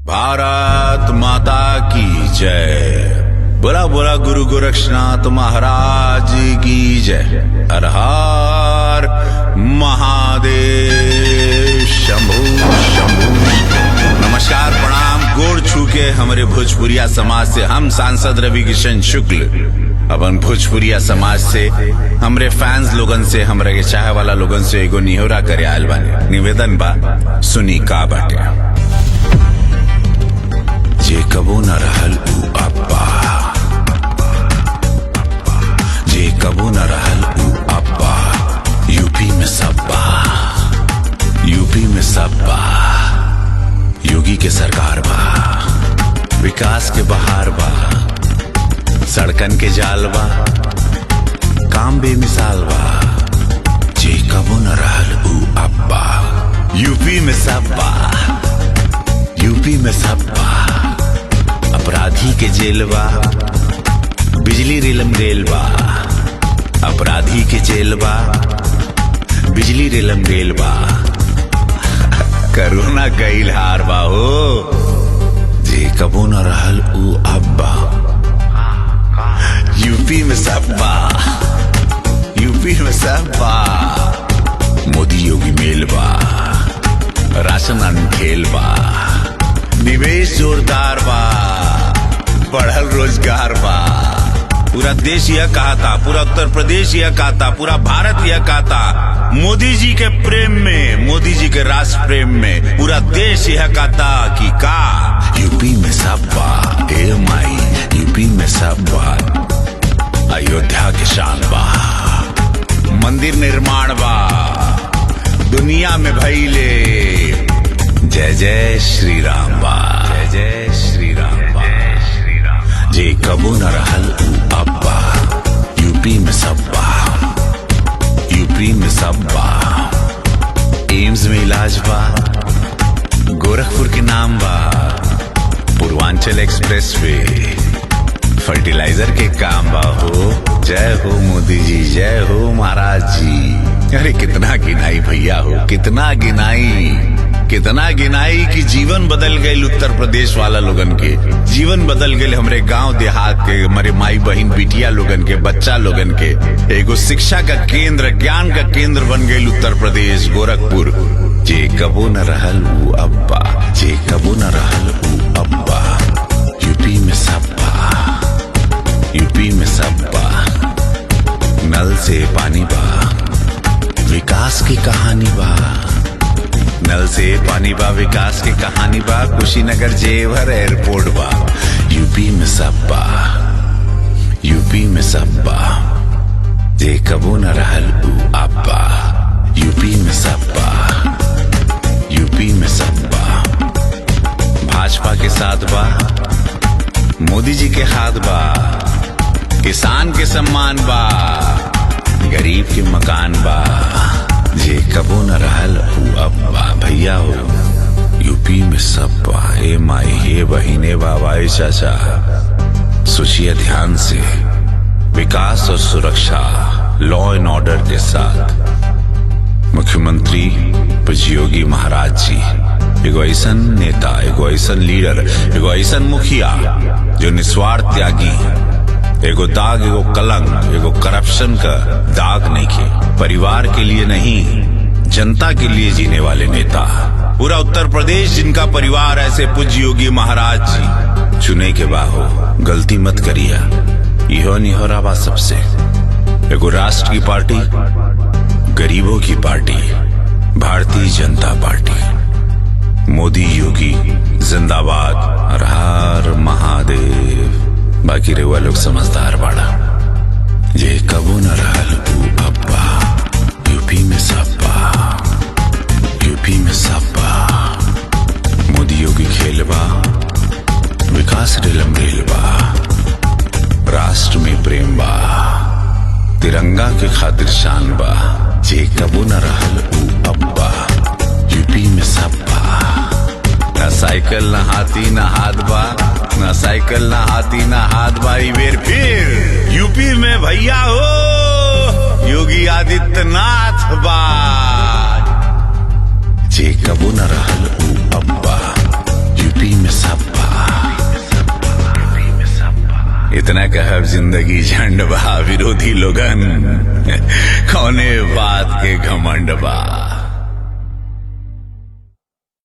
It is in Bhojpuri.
भारत माता की जय। बोला बोला गुरु गोरक्षनाथ महाराज की जय। हर हर महादेव। शंभू शंभू। नमस्कार प्रणाम। गोड़ छू के हमारे भोजपुरिया समाज से हम सांसद रवि किशन शुक्ल अपन भोजपुरिया समाज से हमरे फैंस लोगन से हमरा के चाहे वाला लोगन से एगो निहोरा करे आयल बानी। निवेदन बा, सुनी का बाटे। जे कबो न रहल ऊ अब्बा, जे कबो न रहल ऊ अब्बा, यूपी में सब्बा, यूपी में सब्बा। योगी के सरकार बा, विकास के बहार बा, सड़कन के जाल बा, काम बेमिसाल बा। जे कबो न रहल ऊ अब्बा, यूपी में सब्बा, यूपी में सब्बा। अपराधी के जेल बा, बिजली रेलम रेल बा। अपराधी के जेल बा, बिजली रेलम रेल बा। करोना गईल हार बा हो, जे कबो न रहल ऊ अब्बा, यूपी में सब्बा, यूपी में सब्बा। मोदी योगी मेल बा, राशन अनखेल बा, निवेश जोरदार बा, बढ़ल रोजगार बा। पूरा देश यह कहता, पूरा उत्तर प्रदेश यह कहता, पूरा भारत यह कहता, मोदी जी के प्रेम में, मोदी जी के राष्ट्र प्रेम में पूरा देश यह कहता कि का यूपी में सब्बा। ए माई, यूपी में सब्बा। अयोध्या के शान बा, मंदिर निर्माण बा, दुनिया में भइले जय जय श्री राम बा, जय जय श्री राम बा। जे कबो न रहल ऊ अब्बा, यूपी में सब्बा, यूपी में सब्बा। एम्स में इलाज बा, गोरखपुर के नाम बा, पूर्वांचल एक्सप्रेस वे फर्टिलाइजर के काम बा हो। जय हो मोदी जी, जय हो महाराज जी। अरे कितना गिनाई भैया हो, कितना गिनाई, कितना गिनाई कि जीवन बदल गए उत्तर प्रदेश वाला लोगन के, जीवन बदल गए हमरे गांव देहात के, हमारे माई बहन बिटिया लोगन के, बच्चा लोगन के। एगो शिक्षा का केंद्र, ज्ञान का केंद्र बन गए उत्तर प्रदेश गोरखपुर। जे कबो न रहल ऊ अब्बा, जे कबो न रहल ऊ अब्बा, यूपी में सब्बा, यूपी में सब्बा। नल से पानी बा, विकास की कहानी बा। नल से पानी बा, विकास की कहानी बा। कुशीनगर जेवर एयरपोर्ट बा, यूपी में सब्बा, यूपी में सब्बा। जे कबो न रहल ऊ अब्बा, यूपी में सब्बा, यूपी में सब्बा। भाजपा के साथ बा, मोदी जी के हाथ बा, किसान के सम्मान बा, गरीब के मकान बा। जे कबो न रहल ऊ अब्बा, भैया हो यूपी में सब्बा। ए माई, हे बहिने, बाबा, चाचा, सोचिए ध्यान से। विकास और सुरक्षा, लॉ एंड ऑर्डर के साथ मुख्यमंत्री योगी महाराज जी एगो ऐसन नेता, एगो ऐसन लीडर, एगो ऐसन मुखिया जो निस्वार्थ त्यागी, एगो दाग, एगो कलंक, एगो करप्शन का दाग नहीं के, परिवार के लिए नहीं जनता के लिए जीने वाले नेता। पूरा उत्तर प्रदेश जिनका परिवार ऐसे पूज्य योगी महाराज जी चुने के बाहो, गलती मत करिया। इहो निहोरा बा सबसे। एगो राष्ट्र की पार्टी, गरीबों की पार्टी, भारतीय जनता पार्टी। मोदी योगी जिंदाबाद, हर हर महादेव। बाकी रेवा लोग समझदार बाड़ा। जे कबो न रहल ऊ अब्बा, यूपी में सब्बा, यूपी में सब्बा। मोदी योगी खेल बा, विकास रेलम रेल बा, राष्ट्र में प्रेम बा, तिरंगा के खातिर शान बा। जे कबो न रहल ऊ अब्बा, यूपी में सब्बा। ना साइकिल ना हाथी ना हाथ बा, ना साइकिल ना हाथी ना हाथ बा। बेर फिर यूपी में भैया हो योगी आदित्यनाथ बा। जे कबो न रहल ऊ अब्बा, यूपी में इतना कहब जिंदगी झंड बा, विरोधी लोगन कौने बात के घमंड बा।